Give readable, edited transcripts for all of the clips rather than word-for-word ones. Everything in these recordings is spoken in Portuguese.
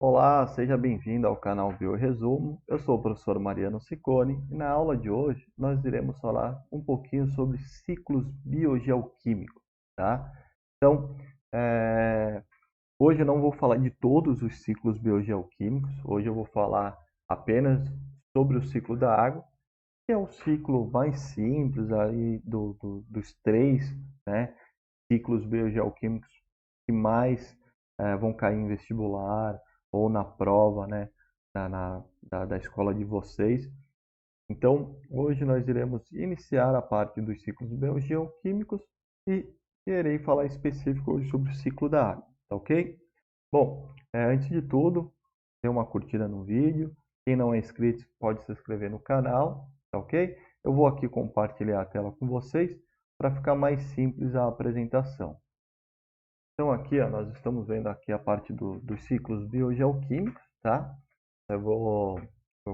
Olá, seja bem-vindo ao canal Bioresumo. Eu sou o professor Mariano Ciccone e na aula de hoje nós iremos falar um pouquinho sobre ciclos biogeoquímicos, tá? Então, eh, hoje eu não vou falar de todos os ciclos biogeoquímicos, hoje eu vou falar apenas sobre o ciclo da água, que é o ciclo mais simples aí dos três, né, ciclos biogeoquímicos que mais vão cair em vestibular ou na prova, né, da escola de vocês. Então, hoje nós iremos iniciar a parte dos ciclos biogeoquímicos e irei falar em específico hoje sobre o ciclo da água, tá ok? Bom, antes de tudo, dê uma curtida no vídeo. Quem não é inscrito pode se inscrever no canal, tá ok? Eu vou aqui compartilhar a tela com vocês para ficar mais simples a apresentação. Então aqui, ó, nós estamos vendo aqui a parte dos ciclos biogeoquímicos, tá? Eu vou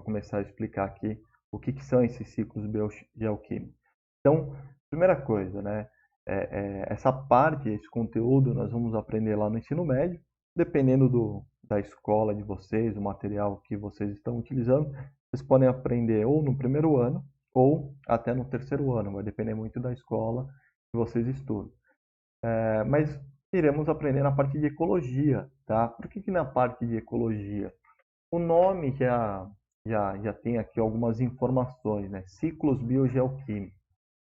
começar a explicar aqui o que são esses ciclos biogeoquímicos. Então, primeira coisa, né? Essa parte, esse conteúdo, nós vamos aprender lá no ensino médio, dependendo da escola de vocês, o material que vocês estão utilizando, vocês podem aprender ou no primeiro ano ou até no terceiro ano, vai depender muito da escola que vocês estudam. Mas iremos aprender na parte de ecologia, tá? Por que na parte de ecologia? O nome já tem aqui algumas informações, né? Ciclos biogeoquímicos.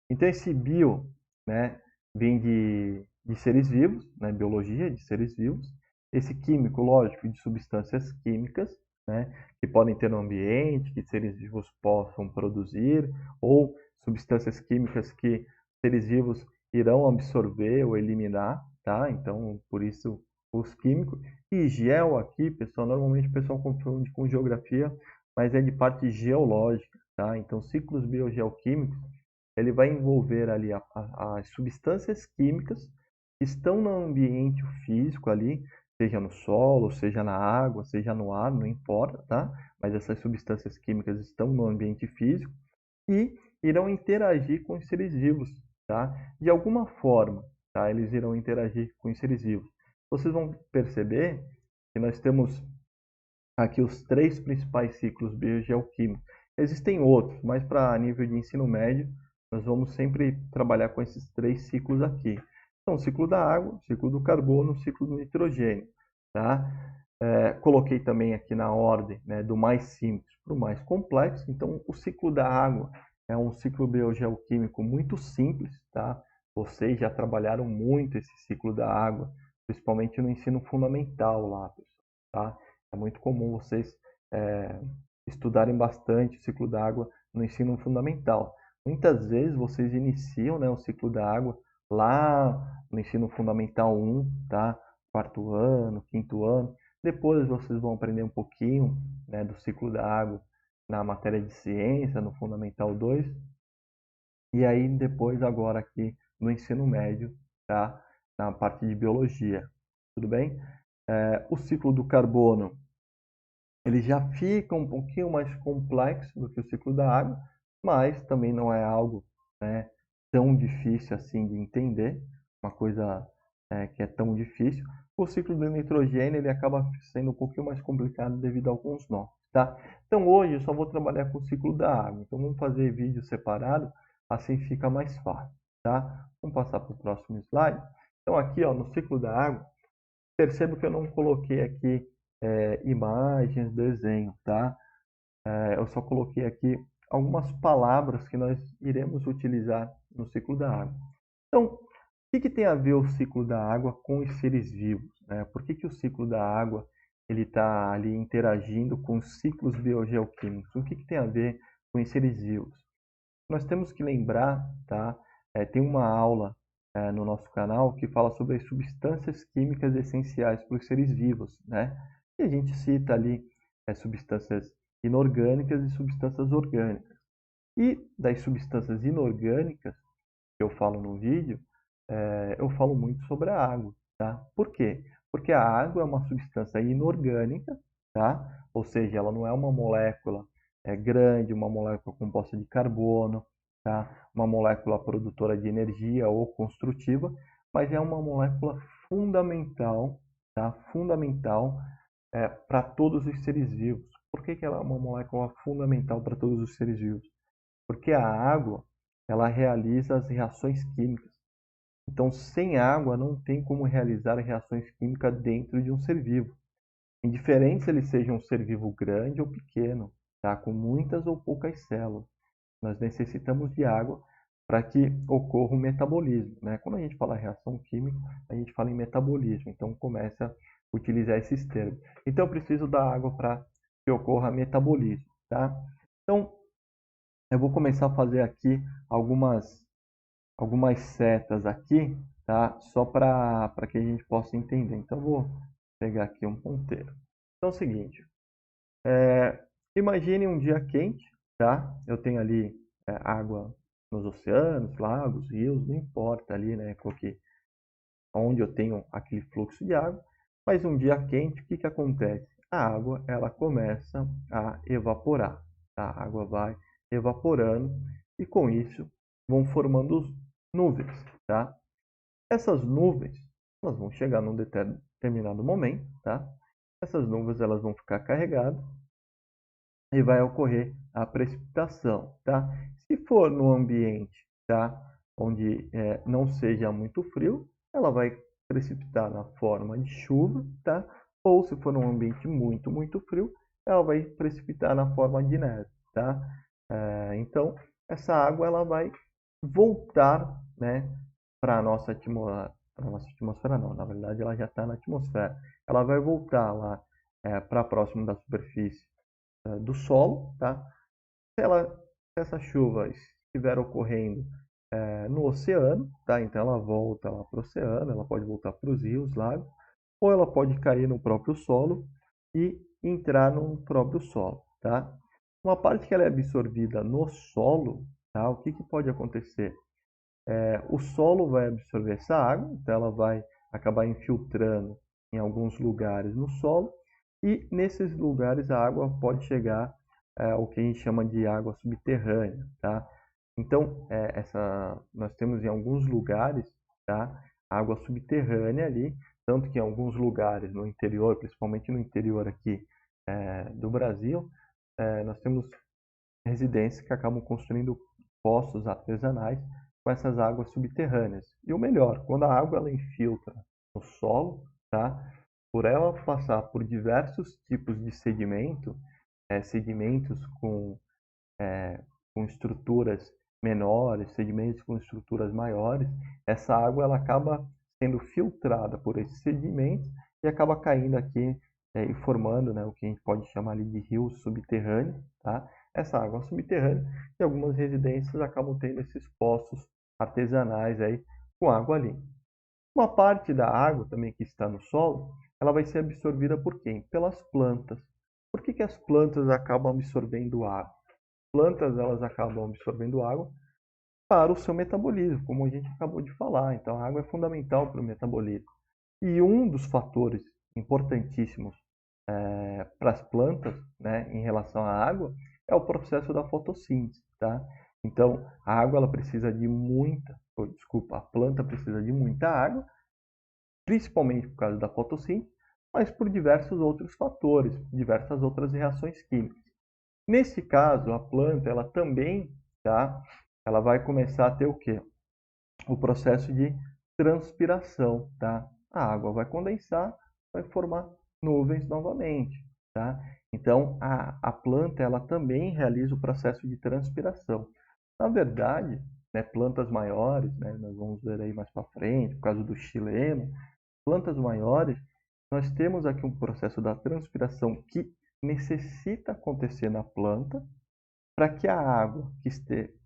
Então esse bio, né, vem de seres vivos, né? Biologia de seres vivos. Esse químico, lógico, de substâncias químicas, né, que podem ter no ambiente, que seres vivos possam produzir, ou substâncias químicas que seres vivos irão absorver ou eliminar, tá? Então, por isso os químicos. E geo aqui, pessoal, normalmente o pessoal confunde com geografia, mas é de parte geológica, tá? Então, ciclos biogeoquímicos, ele vai envolver ali as substâncias químicas que estão no ambiente físico ali, seja no solo, seja na água, seja no ar, não importa, tá? Mas essas substâncias químicas estão no ambiente físico e irão interagir com os seres vivos, tá? De alguma forma, tá? Eles irão interagir com os seres vivos. Vocês vão perceber que nós temos aqui os três principais ciclos biogeoquímicos. Existem outros, mas para nível de ensino médio, nós vamos sempre trabalhar com esses três ciclos aqui. Então, o ciclo da água, o ciclo do carbono, o ciclo do nitrogênio, tá? Coloquei também aqui na ordem, né, do mais simples para o mais complexo. Então, o ciclo da água é um ciclo biogeoquímico muito simples, tá? Vocês já trabalharam muito esse ciclo da água, principalmente no ensino fundamental lá, pessoal, tá? É muito comum vocês é, estudarem bastante o ciclo da água no ensino fundamental. Muitas vezes vocês iniciam, né, o ciclo da água lá no ensino fundamental 1, tá? Quarto ano, quinto ano. Depois vocês vão aprender um pouquinho, né, do ciclo da água na matéria de ciência, no Fundamental 2. E aí depois agora aqui no ensino médio, tá? Na parte de biologia. Tudo bem? O ciclo do carbono, ele já fica um pouquinho mais complexo do que o ciclo da água, mas também não é algo, né, tão difícil assim de entender, uma coisa que é tão difícil. O ciclo do nitrogênio ele acaba sendo um pouquinho mais complicado devido a alguns nós, tá? Então hoje eu só vou trabalhar com o ciclo da água, então vamos fazer vídeo separado, assim fica mais fácil, tá? Vamos passar para o próximo slide. Então aqui, ó, no ciclo da água, percebo que eu não coloquei aqui imagens, desenho, tá? Eu só coloquei aqui algumas palavras que nós iremos utilizar no ciclo da água. Então, o que tem a ver o ciclo da água com os seres vivos, né? Por que o ciclo da água ele está ali interagindo com os ciclos biogeoquímicos? O que tem a ver com os seres vivos? Nós temos que lembrar, tá? Tem uma aula no nosso canal que fala sobre as substâncias químicas essenciais para os seres vivos, né? E a gente cita ali substâncias inorgânicas e substâncias orgânicas. E das substâncias inorgânicas, que eu falo no vídeo, eu falo muito sobre a água, tá? Por quê? Porque a água é uma substância inorgânica, tá? Ou seja, ela não é uma molécula grande, uma molécula composta de carbono, tá? Uma molécula produtora de energia ou construtiva, mas é uma molécula fundamental, tá? Fundamental para todos os seres vivos. Por que ela é uma molécula fundamental para todos os seres vivos? Porque a água, ela realiza as reações químicas. Então, sem água, não tem como realizar reações químicas dentro de um ser vivo. Indiferente se ele seja um ser vivo grande ou pequeno, tá? Com muitas ou poucas células. Nós necessitamos de água para que ocorra o metabolismo, né? Quando a gente fala reação química, a gente fala em metabolismo. Então, começa a utilizar esses termos. Então, eu preciso da água para que ocorra metabolismo, tá? Então, eu vou começar a fazer aqui algumas setas aqui, tá? Só para que a gente possa entender. Então, eu vou pegar aqui um ponteiro. Então, é o seguinte, imagine um dia quente, tá? Eu tenho ali água nos oceanos, lagos, rios, não importa ali, né? Onde eu tenho aquele fluxo de água. Mas um dia quente, o que acontece? A água, ela começa a evaporar, tá? A água vai evaporando e com isso vão formando nuvens, tá? Essas nuvens, elas vão chegar num determinado momento, tá? Essas nuvens, elas vão ficar carregadas e vai ocorrer a precipitação, tá? Se for no ambiente, tá? Onde não seja muito frio, ela vai precipitar na forma de chuva, tá? Ou se for num ambiente muito frio, ela vai precipitar na forma de neve, tá? Então, essa água ela vai voltar, né, para a nossa atmosfera não, na verdade ela já está na atmosfera. Ela vai voltar lá para próximo da superfície do solo, tá? Se essa chuva estiver ocorrendo no oceano, tá? Então ela volta lá para o oceano, ela pode voltar para os rios, lagos, ou ela pode cair no próprio solo e entrar no próprio solo, tá? Uma parte que ela é absorvida no solo, tá? O que pode acontecer? O solo vai absorver essa água, então ela vai acabar infiltrando em alguns lugares no solo, e nesses lugares a água pode chegar ao que a gente chama de água subterrânea, tá? Então, nós temos em alguns lugares, tá, água subterrânea ali, tanto que em alguns lugares no interior, principalmente no interior aqui do Brasil, nós temos residências que acabam construindo poços artesanais com essas águas subterrâneas. E o melhor, quando a água ela infiltra no solo, tá? Por ela passar por diversos tipos de sedimento, sedimentos com estruturas menores, sedimentos com estruturas maiores, essa água ela acaba sendo filtrada por esses sedimentos e acaba caindo aqui e formando, né, o que a gente pode chamar ali de rio subterrâneo, tá? Essa água subterrânea e algumas residências acabam tendo esses poços artesanais aí com água limpa. Uma parte da água também que está no solo, ela vai ser absorvida por quem? Pelas plantas. Por que as plantas acabam absorvendo água? Plantas elas acabam absorvendo água para o seu metabolismo, como a gente acabou de falar. Então, a água é fundamental para o metabolismo. E um dos fatores importantíssimos para as plantas, né, em relação à água, é o processo da fotossíntese, tá? Então, a água ela precisa de a planta precisa de muita água, principalmente por causa da fotossíntese, mas por diversos outros fatores, diversas outras reações químicas. Nesse caso, a planta ela também, tá? Ela vai começar a ter o quê? O processo de transpiração, tá? A água vai condensar, vai formar nuvens novamente, tá? Então, a planta ela também realiza o processo de transpiração. Na verdade, né, plantas maiores, né, nós vamos ver aí mais para frente, por causa do xilema, plantas maiores, nós temos aqui um processo da transpiração que necessita acontecer na planta para que a água que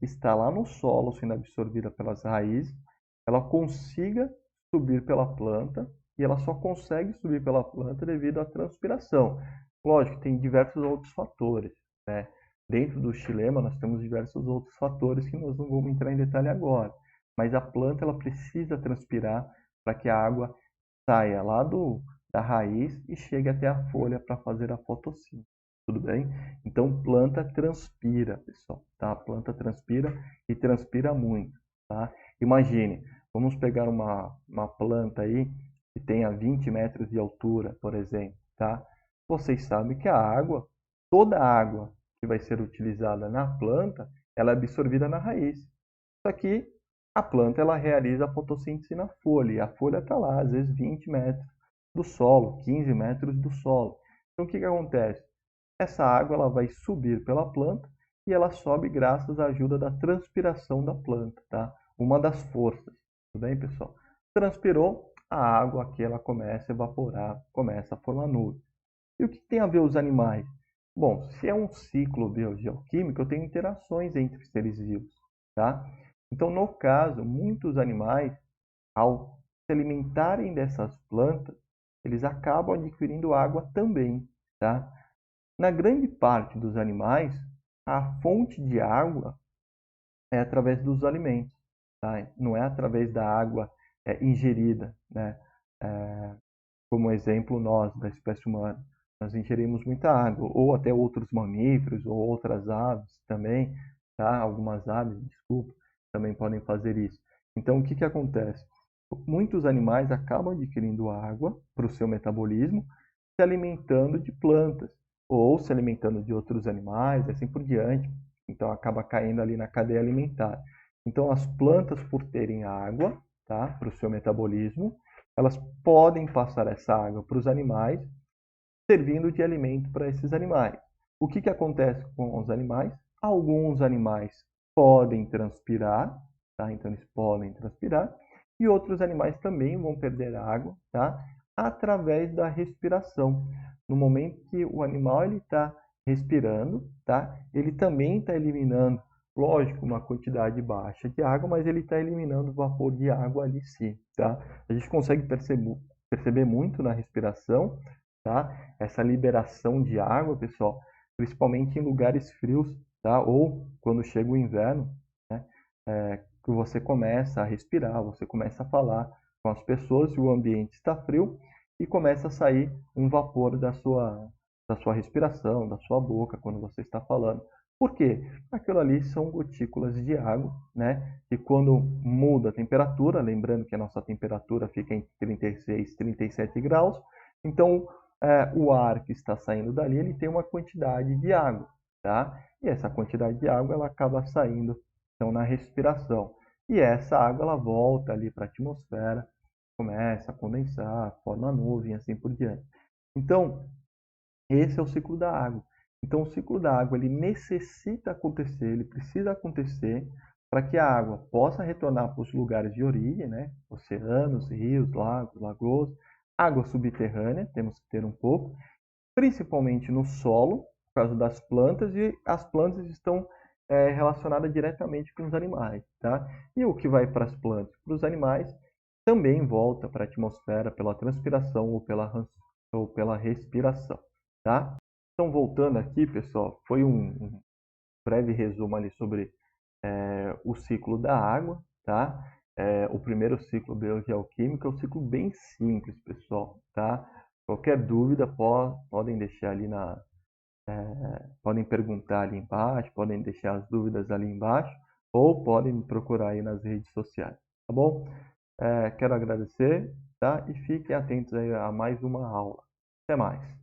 está lá no solo sendo absorvida pelas raízes, ela consiga subir pela planta e ela só consegue subir pela planta devido à transpiração. Lógico, tem diversos outros fatores, né? Dentro do xilema nós temos diversos outros fatores que nós não vamos entrar em detalhe agora, mas a planta ela precisa transpirar para que a água saia lá da raiz e chegue até a folha para fazer a fotossíntese. Tudo bem? Então, planta transpira, pessoal, tá? A planta transpira e transpira muito, tá? Imagine, vamos pegar uma planta aí que tenha 20 metros de altura, por exemplo, tá? vocês sabem que a água, toda a água que vai ser utilizada na planta, ela é absorvida na raiz. Só que a planta ela realiza a fotossíntese na folha, e a folha está lá, às vezes 20 metros do solo, 15 metros do solo. Então o que acontece? Essa água ela vai subir pela planta e ela sobe graças à ajuda da transpiração da planta, tá? Uma das forças, tudo bem, pessoal? Transpirou, a água aqui ela começa a evaporar, começa a formar nuvem. E o que tem a ver os animais? Bom, se é um ciclo biogeoquímico, eu tenho interações entre seres vivos, tá? Então, no caso, muitos animais, ao se alimentarem dessas plantas, eles acabam adquirindo água também, tá? Na grande parte dos animais, a fonte de água é através dos alimentos, tá? Não é através da água ingerida, né? Como exemplo, nós, da espécie humana, nós ingerimos muita água, ou até outros mamíferos, ou outras aves também, tá? Algumas aves, desculpa, também podem fazer isso. Então, o que que acontece? Muitos animais acabam adquirindo água para o seu metabolismo, se alimentando de plantas, ou se alimentando de outros animais, assim por diante. Então, acaba caindo ali na cadeia alimentar. Então, as plantas, por terem água, tá, para o seu metabolismo, elas podem passar essa água para os animais, servindo de alimento para esses animais. O que que acontece com os animais? Alguns animais podem transpirar, tá? Então eles podem transpirar, e outros animais também vão perder água, tá? Através da respiração. No momento que o animal está respirando, tá? Ele também está eliminando, lógico, uma quantidade baixa de água, mas ele está eliminando o vapor de água ali sim, tá? A gente consegue perceber muito na respiração, tá? Essa liberação de água, pessoal, principalmente em lugares frios, tá? Ou quando chega o inverno, né? Que você começa a respirar, você começa a falar com as pessoas e o ambiente está frio e começa a sair um vapor da sua respiração, da sua boca quando você está falando. Por quê? Aquilo ali são gotículas de água, né? E quando muda a temperatura, lembrando que a nossa temperatura fica entre 36 e 37 graus, então o ar que está saindo dali, ele tem uma quantidade de água, tá? E essa quantidade de água, ela acaba saindo, então, na respiração. E essa água, ela volta ali para a atmosfera, começa a condensar, forma nuvem, assim por diante. Então, esse é o ciclo da água. Então, o ciclo da água, ele necessita acontecer, ele precisa acontecer para que a água possa retornar para os lugares de origem, né? Oceanos, rios, lagos, lagoas, água subterrânea, temos que ter um pouco, principalmente no solo, por causa das plantas, e as plantas estão relacionadas diretamente com os animais, tá? E o que vai para as plantas, para os animais, também volta para a atmosfera pela transpiração ou pela respiração, tá? Então, voltando aqui, pessoal, foi um breve resumo ali sobre o ciclo da água, tá? O primeiro ciclo biogeoquímico é um ciclo bem simples, pessoal, tá? Qualquer dúvida podem deixar ali podem perguntar ali embaixo, podem deixar as dúvidas ali embaixo, ou podem me procurar aí nas redes sociais, tá bom? Quero agradecer, tá? E fiquem atentos aí a mais uma aula. Até mais!